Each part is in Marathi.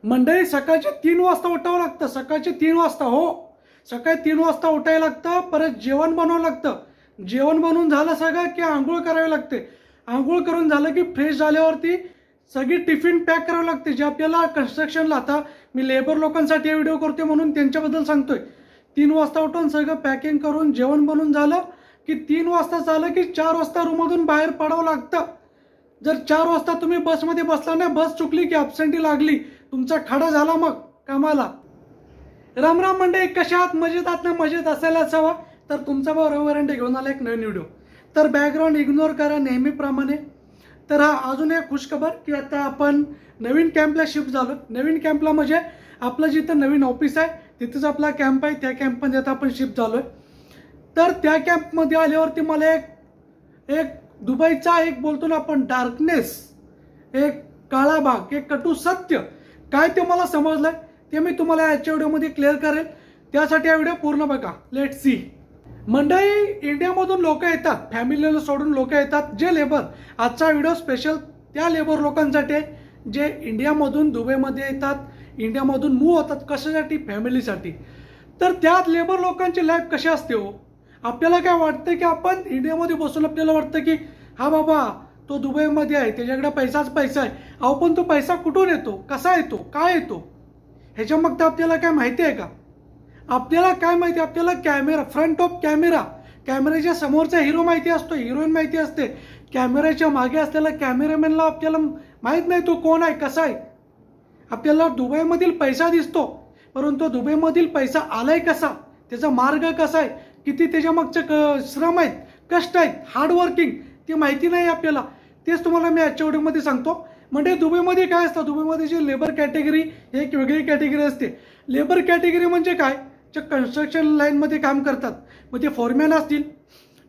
मंडळी सकाळचे 3 वाजता उठावं लागतं, सकाळचे 3 वाजता. हो, सकाळी 3 वाजता उठायला लागतं. परत जेवण बनवावं लागतं. जेवण बनवून झालं सगळं की आंघोळ करावी लागते. आंघोळ करून झालं की फ्रेश झाल्यावरती सगळी टिफिन पॅक करावं लागते. जे आपल्याला कन्स्ट्रक्शनला, आता मी लेबर लोकांसाठी व्हिडिओ करते म्हणून त्यांच्याबद्दल सांगतोय. 3 वाजता उठून सगळं पॅकिंग करून जेवण बनवून झालं की 3 वाजता झालं की 4 वाजता रूममधून बाहेर पडावं लागतं. जर 4 वाजता तुम्ही बसमध्ये बसला नाही, बस चुकली की ॲब्सेंटी लागली, तुमचा खडा झाला मग कामाला. राम राम मंडळी, कशा आहात? मजेत आहात ना? मजेत असायलाच हवा. तर तुमचा भाऊ रविवारंडे घेऊन आला एक नवीन व्हिडिओ. तर बॅकग्राऊंड इग्नोर करा नेहमीप्रमाणे. तर हा अजून एक खुशखबर की आता आपण नवीन कॅम्पला शिफ्ट झालो. नवीन कॅम्पला म्हणजे आपलं जिथं नवीन ऑफिस आहे तिथंच आपला कॅम्प आहे. त्या कॅम्पमध्ये आता आपण शिफ्ट झालोय. तर त्या कॅम्पमध्ये आल्यावरती मला एक दुबईचा एक बोलतो ना आपण डार्कनेस, एक काळा भाग, एक कटू सत्य काय ते मला समजलंय. ते मी तुम्हाला याच्या व्हिडिओमध्ये क्लिअर करेल. त्यासाठी हा व्हिडिओ पूर्ण बघा. Let see. मंडळी, इंडियामधून लोक येतात, फॅमिलीला सोडून लोक येतात जे लेबर. आजचा व्हिडिओ स्पेशल त्या लेबर लोकांसाठी आहे जे इंडियामधून दुबईमध्ये येतात, इंडियामधून मूव्ह होतात. कशासाठी? फॅमिलीसाठी. तर त्यात लेबर लोकांची लाईफ कशी असते हो? आपल्याला काय वाटतं की आपण इंडियामध्ये बसून आपल्याला वाटतं की हा बाबा तो दुबईमध्ये आहे, त्याच्याकडे पैसाच पैसा आहे. अहो पण तो पैसा कुठून येतो, कसा येतो, काय येतो, ह्याच्या मग तर आपल्याला काय माहिती आहे का? आपल्याला काय माहिती? आपल्याला कॅमेरा, फ्रंट ऑफ कॅमेरा, कॅमेऱ्याच्या समोरचा हिरो माहिती असतो, हिरोईन माहिती असते. कॅमेऱ्याच्या मागे असलेला कॅमेरामॅनला आपल्याला माहित नाही तो कोण आहे, कसा आहे. आपल्याला दुबईमधील पैसा दिसतो, परंतु दुबईमधील पैसा आलाय कसा, त्याचा मार्ग कसा आहे, किती त्याच्या मागचं श्रम आहेत, कष्ट आहेत, हार्डवर्किंग, ते माहिती नाही आपल्याला. तेच तुम्हाला मी आजच्या व्हिडिओमध्ये सांगतो. म्हणजे दुबईमध्ये काय असतं, दुबईमध्ये जे लेबर कॅटेगरी एक वेगळी कॅटेगरी असते. लेबर कॅटेगरी म्हणजे काय, जे कन्स्ट्रक्शन लाईनमध्ये काम करतात, मग ते फोरमॅन असतील,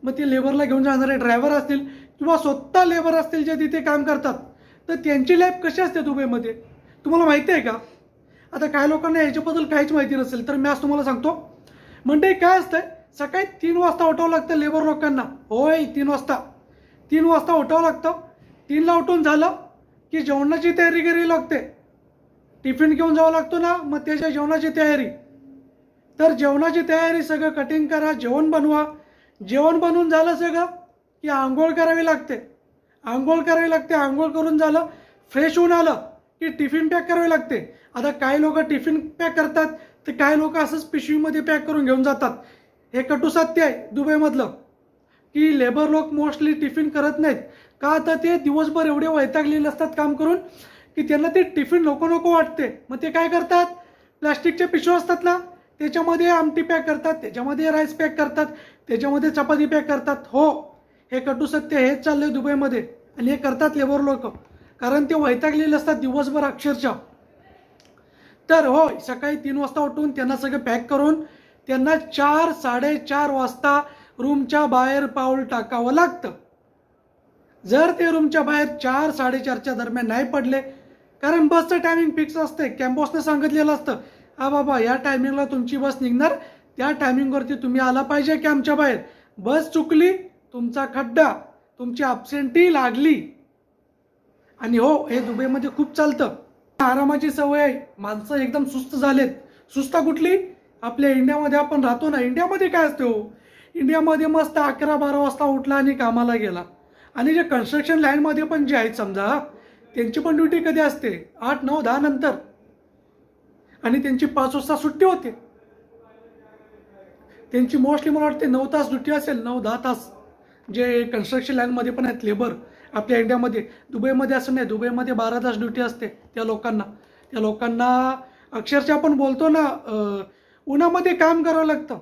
मग ते लेबरला घेऊन जाणारे ड्रायव्हर असतील, किंवा स्वतः लेबर असतील जे तिथे काम करतात. तर त्यांची लाईफ कशी असते दुबईमध्ये तुम्हाला माहिती आहे का? आता काय लोकांना याच्याबद्दल काहीच माहिती नसेल तर मी आज तुम्हाला सांगतो. म्हणजे काय असतंय, सकाळी 3 वाजता उठावं लागतं लेबर लोकांना. होय, 3 वाजता उठावं लागतं. 3ला उठून झालं की जेवणाची तयारी करावी लागते. टिफिन घेऊन जावं लागतो ना, मग त्याच्या जेवणाची तयारी. तर जेवणाची तयारी, सगळं कटिंग करा, जेवण बनवा. जेवण बनवून झालं सगळं की आंघोळ करावी लागते. आंघोळ करून झालं, फ्रेश होऊन आलं की टिफिन पॅक करावी लागते. आता काही लोक टिफिन पॅक करतात, तर काही लोक असंच पिशवीमध्ये पॅक करून घेऊन जातात. हे कटू सत्य आहे दुबईमधलं की लेबर लोक मोस्टली टिफिन करत नाहीत. का तर ते दिवसभर एवढे वैतागलेले असतात काम करून की त्यांना ते टिफिन नको वाटते. मग ते काय करतात, प्लास्टिकच्या पिशव्या असतात ना, त्याच्यामध्ये आमटी पॅक करतात, त्याच्यामध्ये राईस पॅक करतात, त्याच्यामध्ये चपाती पॅक करतात. हो, हे कटू सत्य, हेच चाललंय दुबईमध्ये. आणि हे करतात लेबर लोक कारण ते वैतागलेले असतात दिवसभर अक्षरशः. तर हो, सकाळी 3 वाजता उठून त्यांना सगळं पॅक करून त्यांना 4-4:30 वाजता रूमच्या बाहेर पाऊल टाकावं लागतं. जर ते रूमच्या बाहेर 4-4:30च्या दरम्यान नाही पडले, कारण बसचं टायमिंग फिक्स असते, कॅम्पसने सांगितलेलं असतं, हा बाबा या टायमिंगला तुमची बस निघणार, त्या टायमिंगवरती तुम्ही आला पाहिजे कॅम्पच्या बाहेर. बस चुकली, तुमचा खड्डा, तुमची ॲब्सेंटी लागली. आणि हो, हे दुबईमध्ये खूप चालतं. आरामाची सवय आहे, माणसं एकदम सुस्त झालेत. सुस्ता कुठली? आपल्या इंडियामध्ये आपण राहतो ना, इंडियामध्ये काय असते हो, इंडियामध्ये मस्त 11-12 वाजता उठला आणि कामाला गेला. आणि जे कन्स्ट्रक्शन लाईनमध्ये पण जे आहेत समजा, त्यांची पण ड्युटी कधी असते, 8, 9, 10 नंतर. आणि त्यांची 5 वाजता सुट्टी होते. त्यांची मोस्टली मला वाटते 9 तास ड्युटी असेल, 9-10 तास. जे कन्स्ट्रक्शन लाईनमध्ये पण आहेत लेबर आपल्या इंडियामध्ये. दुबईमध्ये असं नाही, दुबईमध्ये 12 तास ड्युटी असते त्या लोकांना अक्षरशः आपण बोलतो ना, उन्हामध्ये काम करावं लागतं.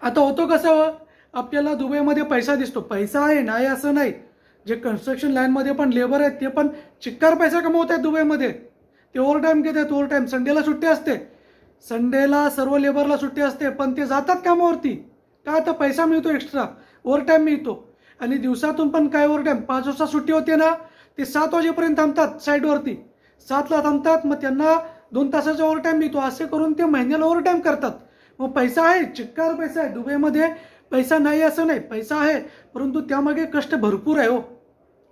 आता होतो कसं, आपल्याला दुबईमध्ये पैसा दिसतो, पैसा आहे नाही असं नाही. जे कन्स्ट्रक्शन लाईनमध्ये पण लेबर आहेत ते पण चिक्कार पैसा कमवत आहेत दुबईमध्ये. ते ओव्हर टाईम घेतात, ओव्हर टाईम. संडेला सुट्टी असते, संडेला सर्व लेबरला सुट्टी असते, पण ते जातात कामावरती. का तर पैसा मिळतो, एक्स्ट्रा ओव्हर टाईम मिळतो. आणि दिवसातून पण काय ओव्हर टाईम, 5 वाजता सुट्टी होते ना, ते 7 वाजेपर्यंत थांबतात साईडवरती. 7ला थांबतात, मग त्यांना 2 तासाचा ओव्हर टाईम मिळतो. असे करून ते महिन्याला ओव्हर टाईम करतात. मग पैसा आहे, चिक्कार पैसा आहे दुबईमध्ये. पैसा नाही असं नाही, पैसा आहे, परंतु त्यामागे कष्ट भरपूर आहे हो,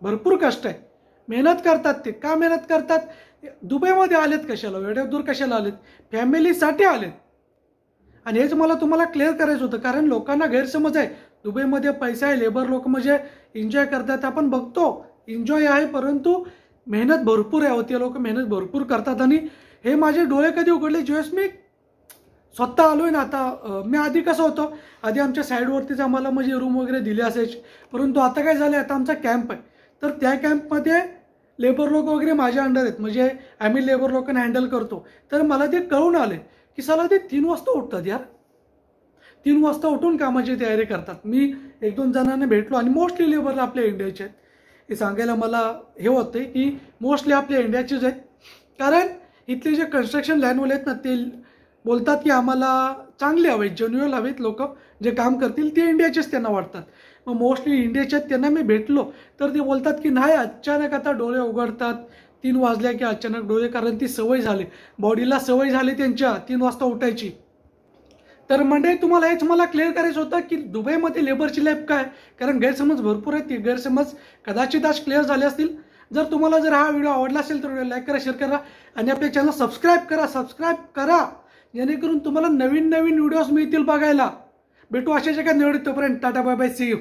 भरपूर कष्ट आहे. मेहनत करतात ते. का मेहनत करतात? दुबईमध्ये आलेत कशाला, एवढ्या दूर कशाला आलेत? फॅमिलीसाठी आलेत. आणि हेच मला तुम्हाला क्लिअर करायचं होतं, कारण लोकांना गैरसमज आहे दुबईमध्ये पैसा आहे, लेबर लोक म्हणजे एन्जॉय करतात. आपण बघतो एन्जॉय आहे, परंतु मेहनत भरपूर आहे. ते लोक मेहनत भरपूर करतात. आणि हे माझे डोळे कधी उघडले ज्यावेळेस मी स्वतः आलोय ना. आता मी आधी कसं होतं, आधी आमच्या साईडवरतीच आम्हाला म्हणजे रूम वगैरे दिले असायचे, परंतु आता काय झालं, आता आमचा कॅम्प आहे. तर त्या कॅम्पमध्ये लेबर लोक वगैरे माझ्या अंडर आहेत, म्हणजे आम्ही लेबर लोकांना हँडल करतो. तर मला ते कळून आले की साला ते 3 वाजता उठतात यार, 3 वाजता उठून कामाची तयारी करतात. मी 1-2 जणांना भेटलो आणि मोस्टली लेबर आपल्या इंडियाचे आहेत. हे सांगायला मला हे होते की मोस्टली आपल्या इंडियाचेच आहेत, कारण इथले जे कन्स्ट्रक्शन लाईनवाले आहेत ना, ते बोलतात की आम्हाला चांगले हवेत, जेन्युअल हवेत, लोक जे काम करतील ते इंडियाचेच त्यांना वाटतात. मग मोस्टली इंडियाचे आहेत, त्यांना मी भेटलो तर ते बोलतात की नाही, अचानक आता डोळे उघडतात 3 वाजल्या की अचानक डोळे, कारण ती सवय झाली, बॉडीला सवय झाली त्यांच्या 3 वाजता उठायची. तर म्हणजे तुम्हाला हेच मला क्लिअर करायचं होतं की दुबईमध्ये लेबरची लाईफ काय, कारण गैरसमज भरपूर आहेत. ते गैरसमज कदाचित आज क्लिअर झाले असतील. जर हा व्हिडिओ आवडला असेल तर लाईक करा, शेअर करा आणि आपल्या चॅनल सबस्क्राईब करा जेणेकरून तुम्हाला नवीन व्हिडिओज मिळतील बघायला. भेटू अशाच एका निवडीत. तोपर्यंत tata bye bye, see you.